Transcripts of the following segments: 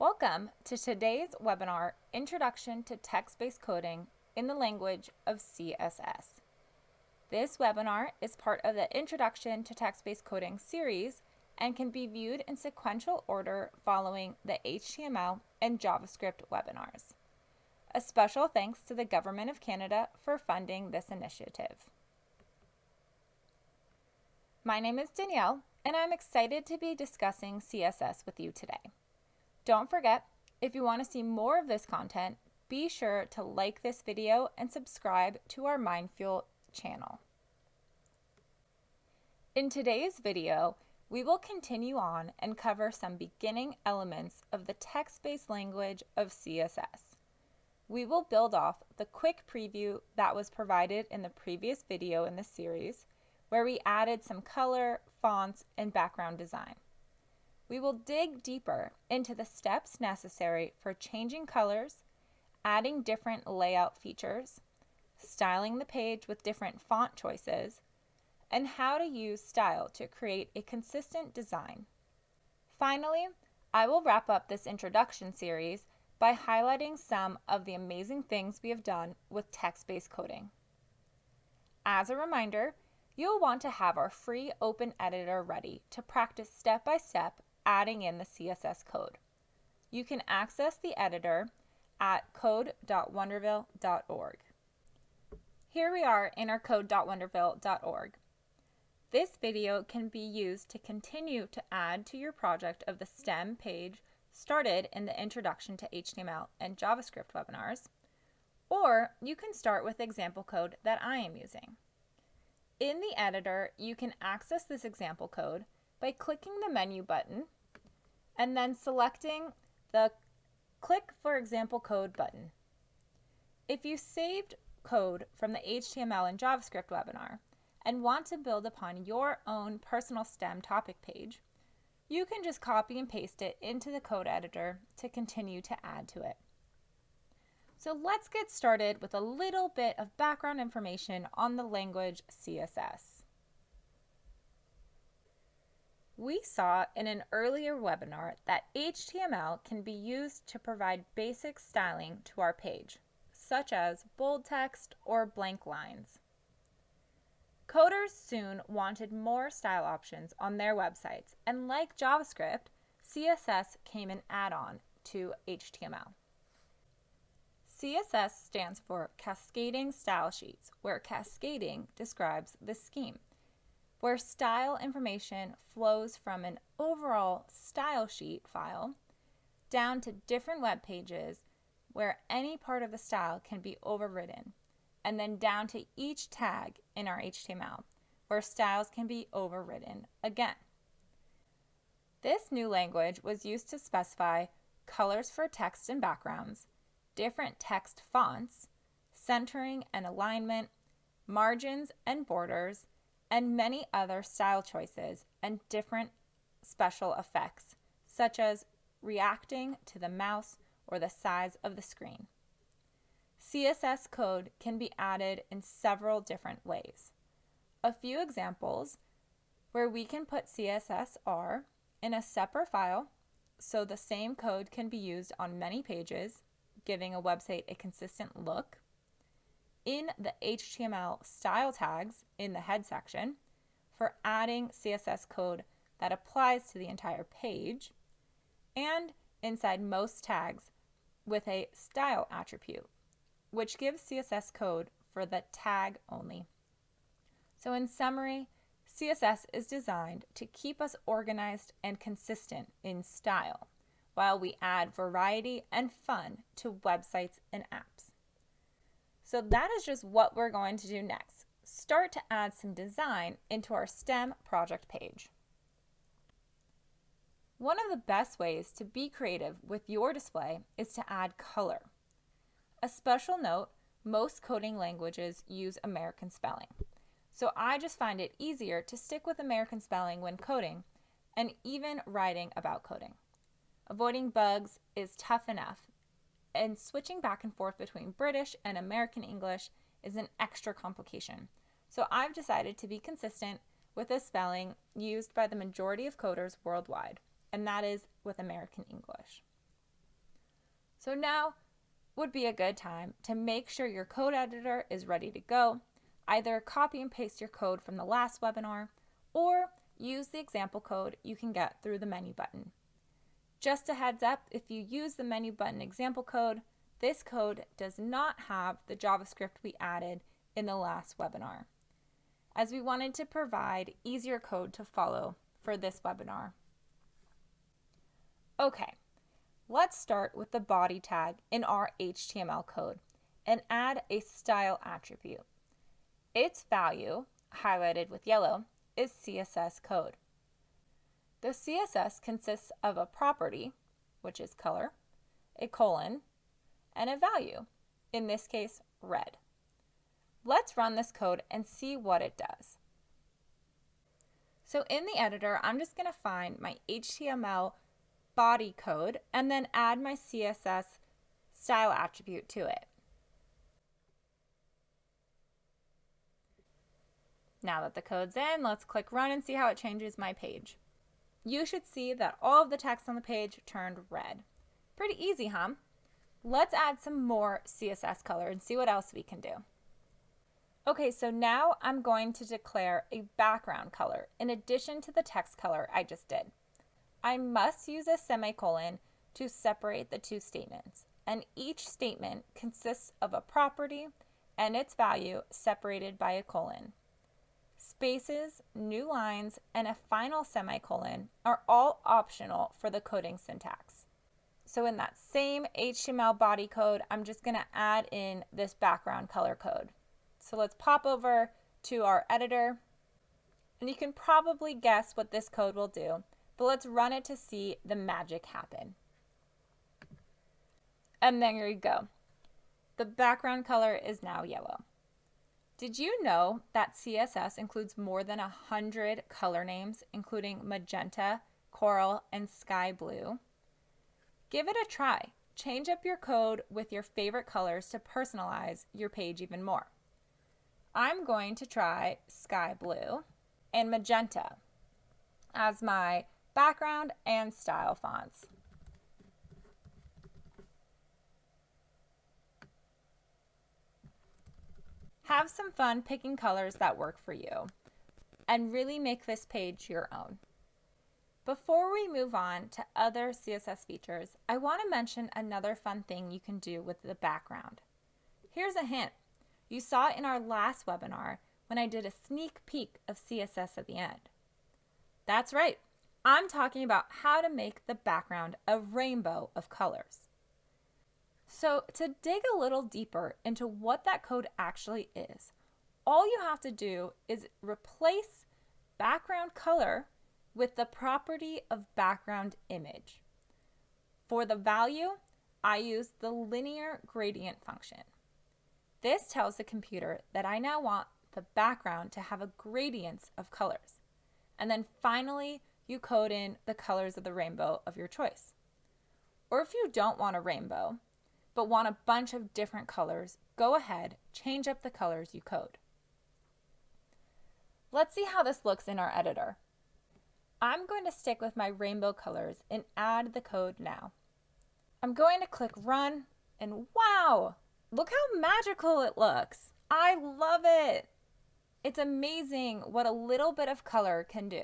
Welcome to today's webinar, Introduction to Text-Based Coding in the Language of CSS. This webinar is part of the Introduction to Text-Based Coding series and can be viewed in sequential order following the HTML and JavaScript webinars. A special thanks to the Government of Canada for funding this initiative. My name is Danielle, and I'm excited to be discussing CSS with you today. Don't forget, if you want to see more of this content, be sure to like this video and subscribe to our MindFuel channel. In today's video, we will continue on and cover some beginning elements of the text-based language of CSS. We will build off the quick preview that was provided in the previous video in this series, where we added some color, fonts, and background design. We will dig deeper into the steps necessary for changing colors, adding different layout features, styling the page with different font choices, and how to use style to create a consistent design. Finally, I will wrap up this introduction series by highlighting some of the amazing things we have done with text-based coding. As a reminder, you'll want to have our free open editor ready to practice step-by-step adding in the CSS code. You can access the editor at code.wonderville.org. Here we are in our code.wonderville.org. This video can be used to continue to add to your project of the STEM page started in the Introduction to HTML and JavaScript webinars, or you can start with the example code that I am using. In the editor, you can access this example code by clicking the menu button and then selecting the Click for Example Code button. If you saved code from the HTML and JavaScript webinar and want to build upon your own personal STEM topic page, you can just copy and paste it into the code editor to continue to add to it. So let's get started with a little bit of background information on the language CSS. We saw in an earlier webinar that HTML can be used to provide basic styling to our page, such as bold text or blank lines. Coders soon wanted more style options on their websites, and like JavaScript, CSS came an add-on to HTML. CSS stands for Cascading Style Sheets, where cascading describes the scheme, where style information flows from an overall style sheet file down to different web pages where any part of the style can be overridden, and then down to each tag in our HTML where styles can be overridden again. This new language was used to specify colors for text and backgrounds, different text fonts, centering and alignment, margins and borders, and many other style choices and different special effects, such as reacting to the mouse or the size of the screen. CSS code can be added in several different ways. A few examples where we can put CSS are in a separate file, so the same code can be used on many pages, giving a website a consistent look, in the HTML style tags in the head section for adding CSS code that applies to the entire page, and inside most tags with a style attribute, which gives CSS code for the tag only. So in summary, CSS is designed to keep us organized and consistent in style, while we add variety and fun to websites and apps. So that is just what we're going to do next. Start to add some design into our STEM project page. One of the best ways to be creative with your display is to add color. A special note, most coding languages use American spelling. So I just find it easier to stick with American spelling when coding and even writing about coding. Avoiding bugs is tough enough, and switching back and forth between British and American English is an extra complication. So I've decided to be consistent with the spelling used by the majority of coders worldwide, and that is with American English. So now would be a good time to make sure your code editor is ready to go. Either copy and paste your code from the last webinar or use the example code you can get through the menu button. Just a heads up, if you use the menu button example code, this code does not have the JavaScript we added in the last webinar, as we wanted to provide easier code to follow for this webinar. Okay, let's start with the body tag in our HTML code and add a style attribute. Its value, highlighted with yellow, is CSS code. The CSS consists of a property, which is color, a colon, and a value, in this case, red. Let's run this code and see what it does. So in the editor, I'm just going to find my HTML body code and then add my CSS style attribute to it. Now that the code's in, let's click run and see how it changes my page. You should see that all of the text on the page turned red. Pretty easy, huh? Let's add some more CSS color and see what else we can do. Okay, so now I'm going to declare a background color in addition to the text color I just did. I must use a semicolon to separate the two statements, and each statement consists of a property and its value separated by a colon. Spaces, new lines, and a final semicolon are all optional for the coding syntax. So in that same HTML body code, I'm just going to add in this background color code. So let's pop over to our editor, and you can probably guess what this code will do, but let's run it to see the magic happen. And there you go. The background color is now yellow. Did you know that CSS includes more than 100 color names, including magenta, coral, and sky blue? Give it a try. Change up your code with your favorite colors to personalize your page even more. I'm going to try sky blue and magenta as my background and style fonts. Have some fun picking colors that work for you and really make this page your own. Before we move on to other CSS features, I want to mention another fun thing you can do with the background. Here's a hint. You saw it in our last webinar when I did a sneak peek of CSS at the end. That's right. I'm talking about how to make the background a rainbow of colors. So to dig a little deeper into what that code actually is, all you have to do is replace background color with the property of background image. For the value, I use the linear gradient function. This tells the computer that I now want the background to have a gradient of colors. And then finally, you code in the colors of the rainbow of your choice. Or if you don't want a rainbow, but want a bunch of different colors, go ahead, change up the colors you code. Let's see how this looks in our editor. I'm going to stick with my rainbow colors and add the code now. I'm going to click run, and wow, look how magical it looks. I love it. It's amazing what a little bit of color can do.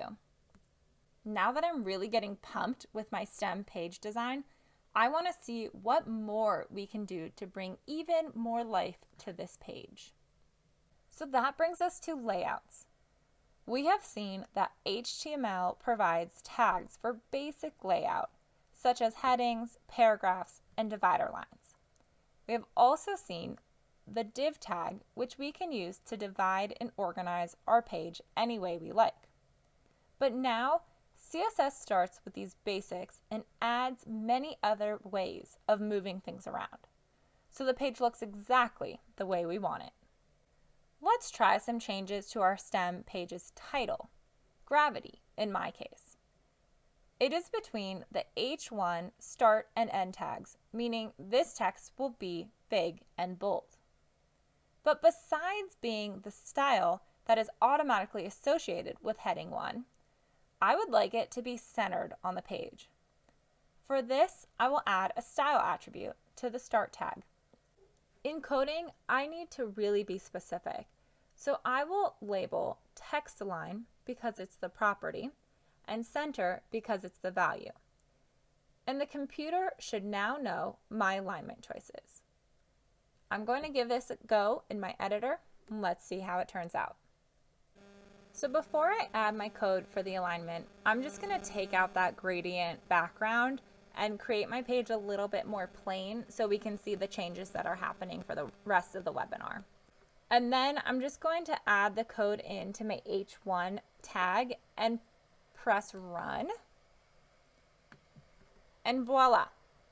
Now that I'm really getting pumped with my stem page design, I want to see what more we can do to bring even more life to this page. So that brings us to layouts. We have seen that HTML provides tags for basic layout, such as headings, paragraphs, and divider lines. We have also seen the div tag, which we can use to divide and organize our page any way we like. But now, CSS starts with these basics and adds many other ways of moving things around, so the page looks exactly the way we want it. Let's try some changes to our stem page's title, gravity in my case. It is between the H1 start and end tags, meaning this text will be big and bold. But besides being the style that is automatically associated with heading 1, I would like it to be centered on the page. For this, I will add a style attribute to the start tag. In coding, I need to really be specific, so I will label text align because it's the property and center because it's the value. And the computer should now know my alignment choices. I'm going to give this a go in my editor, and let's see how it turns out. So before I add my code for the alignment, I'm just going to take out that gradient background and create my page a little bit more plain so we can see the changes that are happening for the rest of the webinar. And then I'm just going to add the code into my H1 tag and press run. And voila,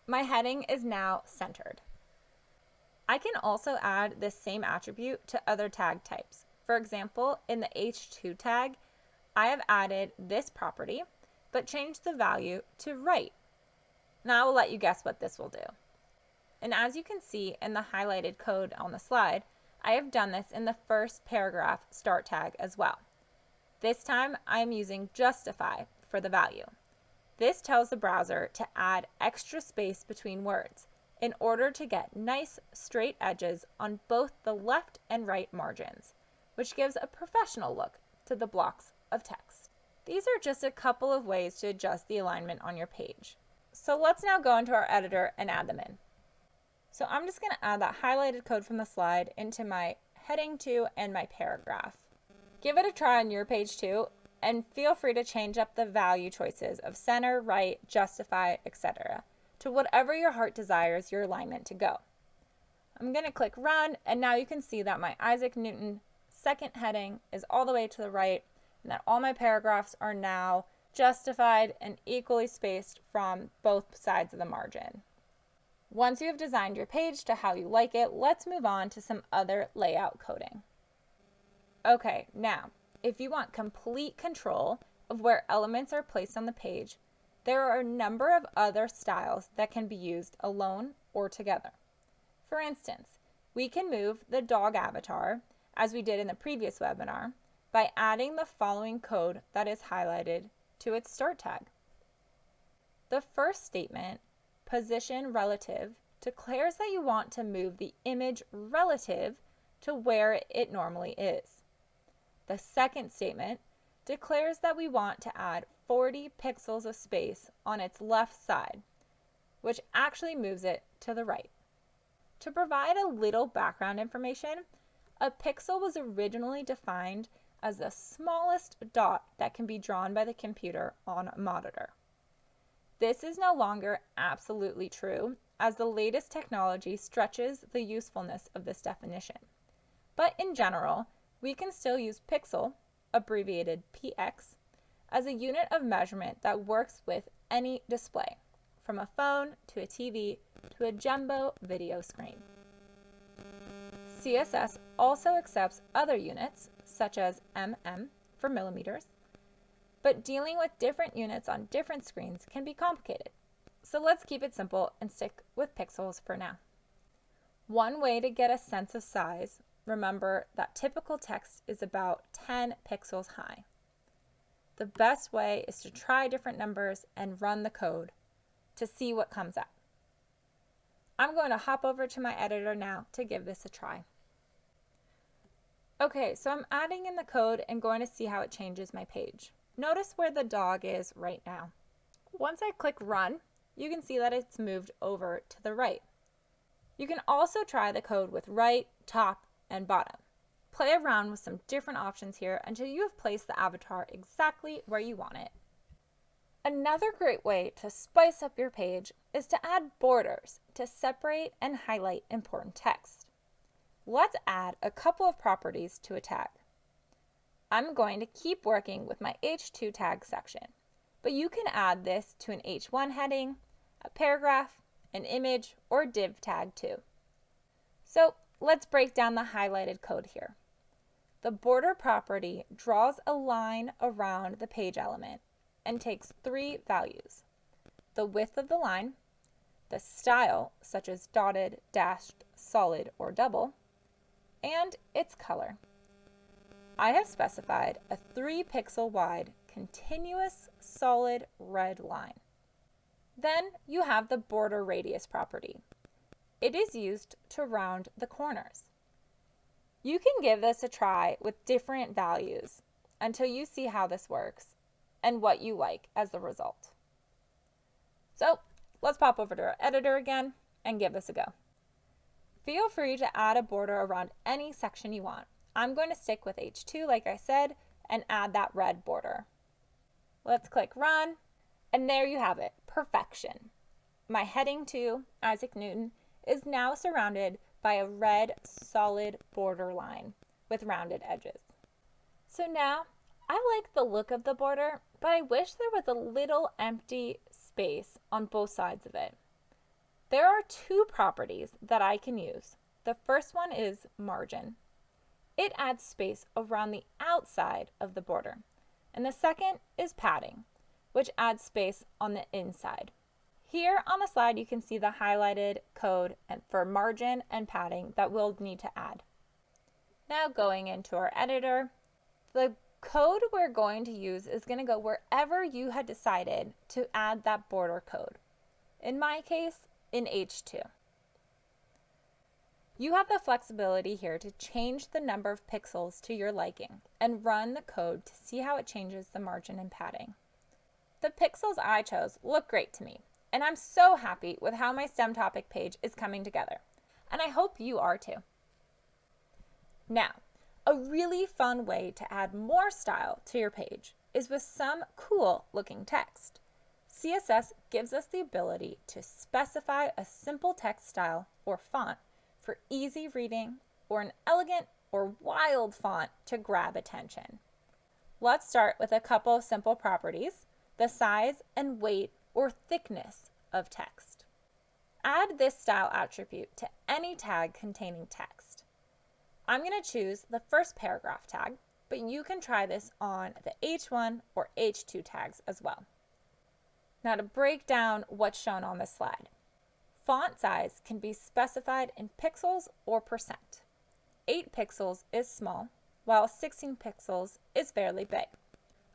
my heading is now centered. I can also add this same attribute to other tag types. For example, in the H2 tag, I have added this property, but changed the value to right. Now I will let you guess what this will do. And as you can see in the highlighted code on the slide, I have done this in the first paragraph start tag as well. This time I am using justify for the value. This tells the browser to add extra space between words in order to get nice straight edges on both the left and right margins, which gives a professional look to the blocks of text. These are just a couple of ways to adjust the alignment on your page. So let's now go into our editor and add them in. So I'm just going to add that highlighted code from the slide into my heading 2 and my paragraph. Give it a try on your page too, and feel free to change up the value choices of center, right, justify, etc. to whatever your heart desires your alignment to go. I'm going to click run, and now you can see that my Isaac Newton second heading is all the way to the right, and that all my paragraphs are now justified and equally spaced from both sides of the margin. Once you have designed your page to how you like it, let's move on to some other layout coding. Okay, now, if you want complete control of where elements are placed on the page, there are a number of other styles that can be used alone or together. For instance, we can move the dog avatar, as we did in the previous webinar, by adding the following code that is highlighted to its start tag. The first statement, position relative, declares that you want to move the image relative to where it normally is. The second statement declares that we want to add 40 pixels of space on its left side, which actually moves it to the right. To provide a little background information, a pixel was originally defined as the smallest dot that can be drawn by the computer on a monitor. This is no longer absolutely true, as the latest technology stretches the usefulness of this definition. But in general, we can still use pixel, abbreviated px, as a unit of measurement that works with any display, from a phone to a TV to a jumbo video screen. CSS also accepts other units, such as mm for millimeters, but dealing with different units on different screens can be complicated. So let's keep it simple and stick with pixels for now. One way to get a sense of size, remember that typical text is about 10 pixels high. The best way is to try different numbers and run the code to see what comes up. I'm going to hop over to my editor now to give this a try. Okay, so I'm adding in the code and going to see how it changes my page. Notice where the dog is right now. Once I click run, you can see that it's moved over to the right. You can also try the code with right, top, and bottom. Play around with some different options here until you have placed the avatar exactly where you want it. Another great way to spice up your page is to add borders to separate and highlight important text. Let's add a couple of properties to a tag. I'm going to keep working with my H2 tag section, but you can add this to an H1 heading, a paragraph, an image, or div tag too. So let's break down the highlighted code here. The border property draws a line around the page element and takes 3 values: the width of the line, the style, such as dotted, dashed, solid, or double, and its color. I have specified a 3 pixel wide continuous solid red line. Then you have the border radius property. It is used to round the corners. You can give this a try with different values until you see how this works and what you like as the result. So let's pop over to our editor again and give this a go. Feel free to add a border around any section you want. I'm going to stick with H2 like I said and add that red border. Let's click run, and there you have it, perfection. My heading 2, Isaac Newton, is now surrounded by a red solid border line with rounded edges. So now I like the look of the border, but I wish there was a little empty space on both sides of it. There are two properties that I can use. The first one is margin. It adds space around the outside of the border. And the second is padding, which adds space on the inside. Here on the slide you can see the highlighted code for margin and padding that we'll need to add. Now going into our editor, the code we're going to use is going to go wherever you had decided to add that border code. In my case, in H2. You have the flexibility here to change the number of pixels to your liking and run the code to see how it changes the margin and padding. The pixels I chose look great to me, and I'm so happy with how my STEM topic page is coming together, and I hope you are too. Now, a really fun way to add more style to your page is with some cool looking text. CSS gives us the ability to specify a simple text style or font for easy reading or an elegant or wild font to grab attention. Let's start with a couple of simple properties, the size and weight or thickness of text. Add this style attribute to any tag containing text. I'm going to choose the first paragraph tag, but you can try this on the H1 or H2 tags as well. Now to break down what's shown on this slide. Font size can be specified in pixels or percent. 8 pixels is small, while 16 pixels is fairly big.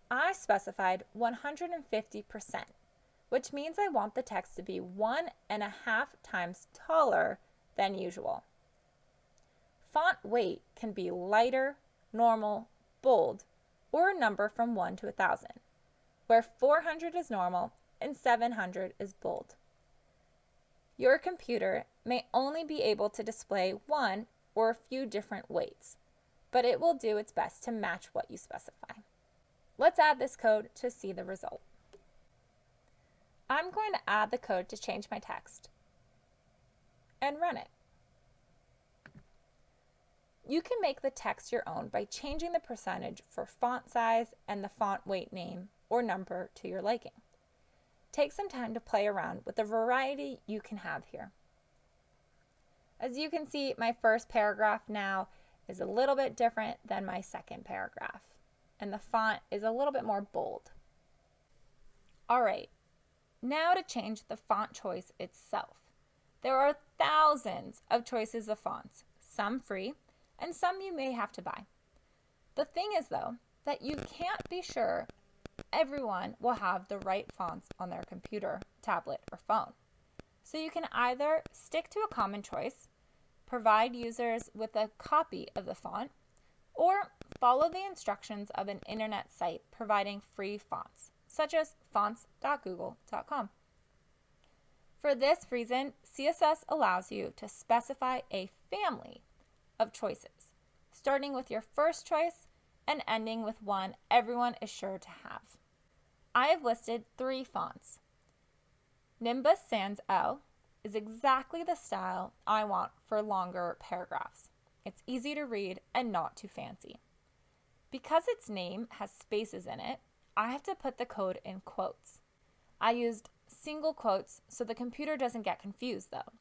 I specified 150%, which means I want the text to be 1.5 times taller than usual. Font weight can be lighter, normal, bold, or a number from 1 to 1,000, where 400 is normal and 700 is bold. Your computer may only be able to display one or a few different weights, but it will do its best to match what you specify. Let's add this code to see the result. I'm going to add the code to change my text and run it. You can make the text your own by changing the percentage for font size and the font weight name or number to your liking. Take some time to play around with the variety you can have here. As you can see, my first paragraph now is a little bit different than my second paragraph, and the font is a little bit more bold. All right, now to change the font choice itself. There are thousands of choices of fonts, some free, and some you may have to buy. The thing is, though, that you can't be sure everyone will have the right fonts on their computer, tablet, or phone. So you can either stick to a common choice, provide users with a copy of the font, or follow the instructions of an internet site providing free fonts, such as fonts.google.com. For this reason, CSS allows you to specify a family of choices, starting with your first choice and ending with one everyone is sure to have. I have listed 3 fonts. Nimbus Sans L is exactly the style I want for longer paragraphs. It's easy to read and not too fancy. Because its name has spaces in it, I have to put the code in quotes. I used single quotes so the computer doesn't get confused though,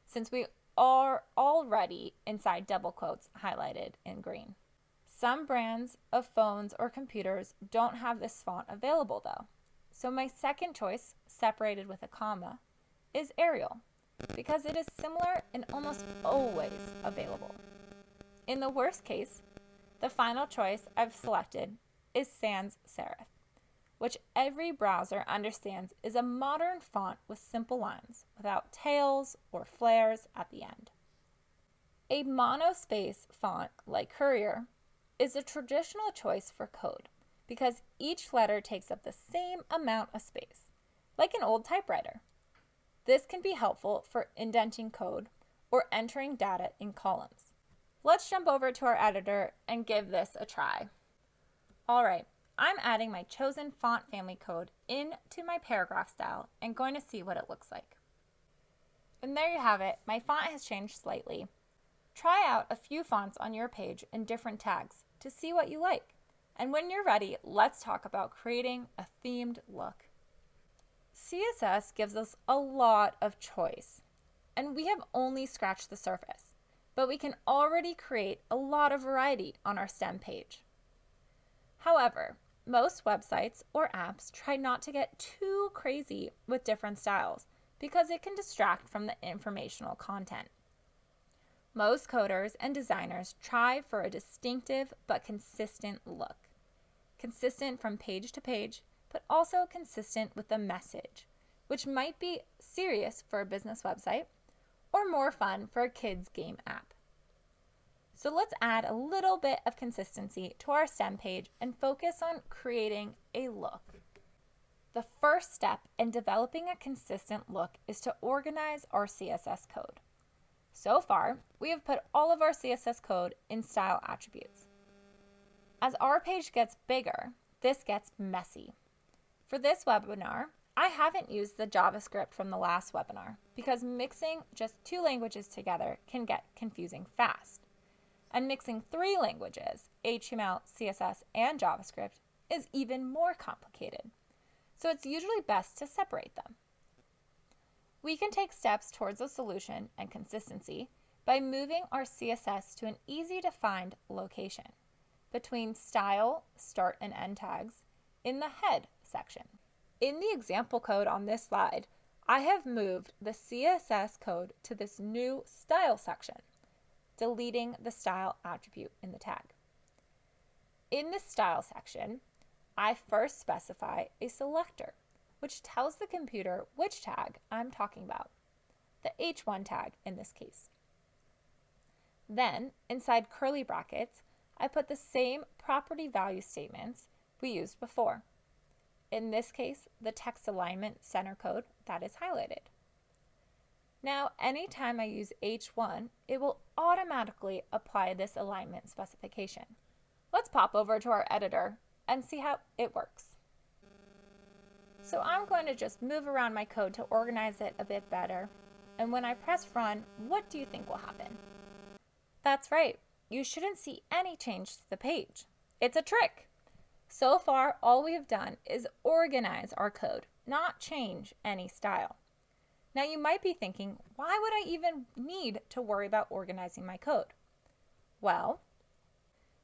since we are already inside double quotes highlighted in green. Some brands of phones or computers don't have this font available though. So my second choice, separated with a comma, is Arial, because it is similar and almost always available. In the worst case, the final choice I've selected is sans serif, which every browser understands is a modern font with simple lines, without tails or flares at the end. A monospace font, like Courier, is a traditional choice for code because each letter takes up the same amount of space, like an old typewriter. This can be helpful for indenting code or entering data in columns. Let's jump over to our editor and give this a try. All right, I'm adding my chosen font family code into my paragraph style and going to see what it looks like. And there you have it. My font has changed slightly. Try out a few fonts on your page in different tags to see what you like. And when you're ready, let's talk about creating a themed look. CSS gives us a lot of choice, and we have only scratched the surface, but we can already create a lot of variety on our stem page. However, most websites or apps try not to get too crazy with different styles because it can distract from the informational content. Most coders and designers try for a distinctive but consistent look. Consistent from page to page, but also consistent with the message, which might be serious for a business website or more fun for a kids' game app. So let's add a little bit of consistency to our stem page and focus on creating a look. The first step in developing a consistent look is to organize our CSS code. So far, we have put all of our CSS code in style attributes. As our page gets bigger, this gets messy. For this webinar, I haven't used the JavaScript from the last webinar because mixing just two languages together can get confusing fast. And mixing three languages, HTML, CSS, and JavaScript, is even more complicated. So it's usually best to separate them. We can take steps towards a solution and consistency by moving our CSS to an easy-to-find location between style, start, and end tags in the head section. In the example code on this slide, I have moved the CSS code to this new style section, deleting the style attribute in the tag. In the style section, I first specify a selector, which tells the computer which tag I'm talking about, the H1 tag in this case. Then, inside curly brackets, I put the same property value statements we used before. In this case, the text alignment center code that is highlighted. Now, anytime I use H1, it will automatically apply this alignment specification. Let's pop over to our editor and see how it works. So I'm going to just move around my code to organize it a bit better. And when I press run, what do you think will happen? That's right, you shouldn't see any change to the page. It's a trick. So far, all we have done is organize our code, not change any style. Now you might be thinking, why would I even need to worry about organizing my code? Well,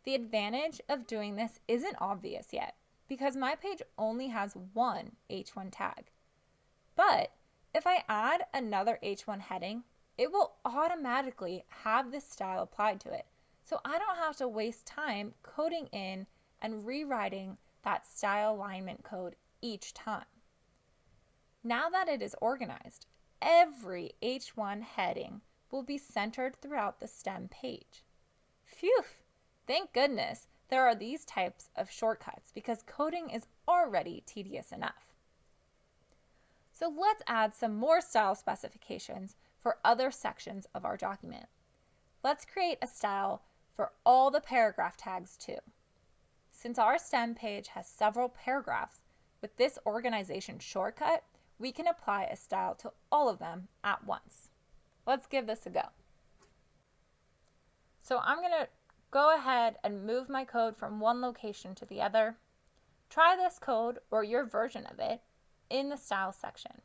the advantage of doing this isn't obvious yet because my page only has one H1 tag. But if I add another H1 heading, it will automatically have this style applied to it. So I don't have to waste time coding in and rewriting that style alignment code each time. Now that it is organized, every H1 heading will be centered throughout the stem page. Phew! Thank goodness there are these types of shortcuts because coding is already tedious enough. So let's add some more style specifications for other sections of our document. Let's create a style for all the paragraph tags too. Since our stem page has several paragraphs, with this organization shortcut, we can apply a style to all of them at once. Let's give this a go. So I'm going to go ahead and move my code from one location to the other. Try this code or your version of it in the style section.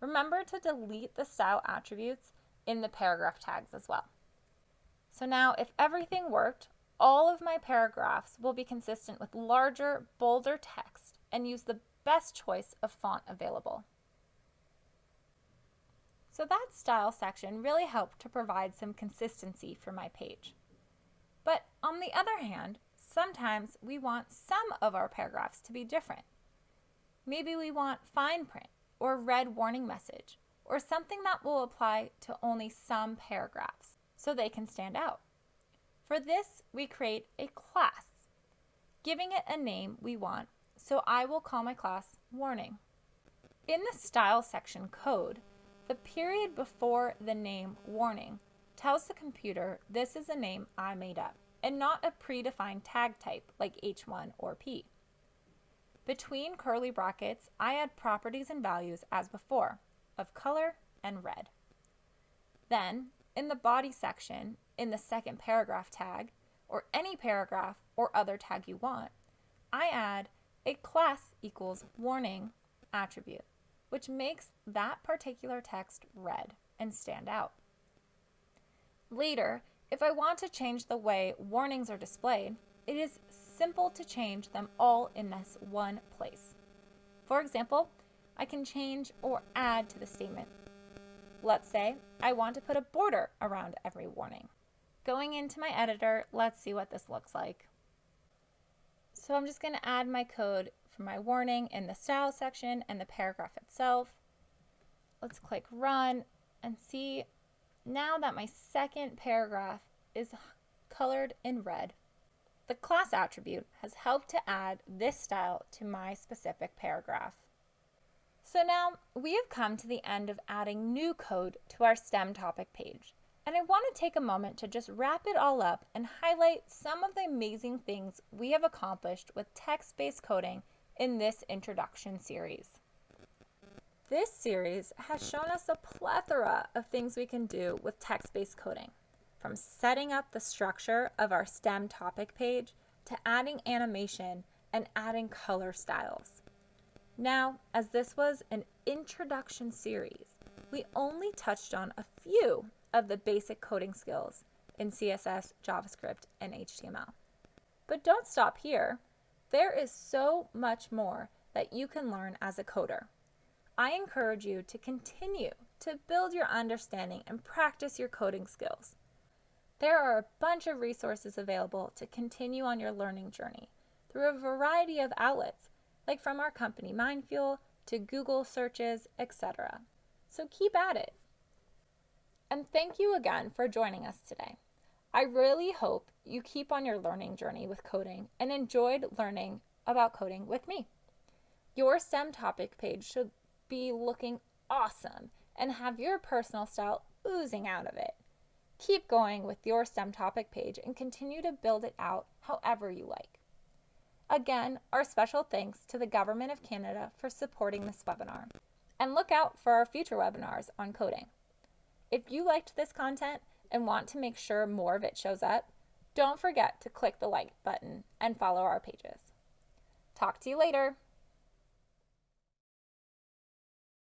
Remember to delete the style attributes in the paragraph tags as well. So now if everything worked, all of my paragraphs will be consistent with larger, bolder text and use the best choice of font available. So that style section really helped to provide some consistency for my page. But on the other hand, sometimes we want some of our paragraphs to be different. Maybe we want fine print or red warning message or something that will apply to only some paragraphs so they can stand out. For this, we create a class, giving it a name we want, so I will call my class Warning. In the Style section code, the period before the name Warning tells the computer this is a name I made up and not a predefined tag type like H1 or P. Between curly brackets, I add properties and values as before, of color and red. Then, in the body section, in the second paragraph tag, or any paragraph or other tag you want, I add a class equals warning attribute, which makes that particular text red and stand out. Later, if I want to change the way warnings are displayed, it is simple to change them all in this one place. For example, I can change or add to the statement. Let's say I want to put a border around every warning. Going into my editor, let's see what this looks like. So I'm just going to add my code for my warning in the style section and the paragraph itself. Let's click run and see now that my second paragraph is colored in red. The class attribute has helped to add this style to my specific paragraph. So now we have come to the end of adding new code to our STEM topic page. And I want to take a moment to just wrap it all up and highlight some of the amazing things we have accomplished with text-based coding in this introduction series. This series has shown us a plethora of things we can do with text-based coding, from setting up the structure of our STEM topic page to adding animation and adding color styles. Now, as this was an introduction series, we only touched on a few of the basic coding skills in CSS, JavaScript, and HTML. But don't stop here. There is so much more that you can learn as a coder. I encourage you to continue to build your understanding and practice your coding skills. There are a bunch of resources available to continue on your learning journey through a variety of outlets, like from our company MindFuel to Google searches, etc. So keep at it. And thank you again for joining us today. I really hope you keep on your learning journey with coding and enjoyed learning about coding with me. Your STEM topic page should be looking awesome and have your personal style oozing out of it. Keep going with your STEM topic page and continue to build it out however you like. Again, our special thanks to the Government of Canada for supporting this webinar. And look out for our future webinars on coding. If you liked this content and want to make sure more of it shows up, don't forget to click the like button and follow our pages. Talk to you later.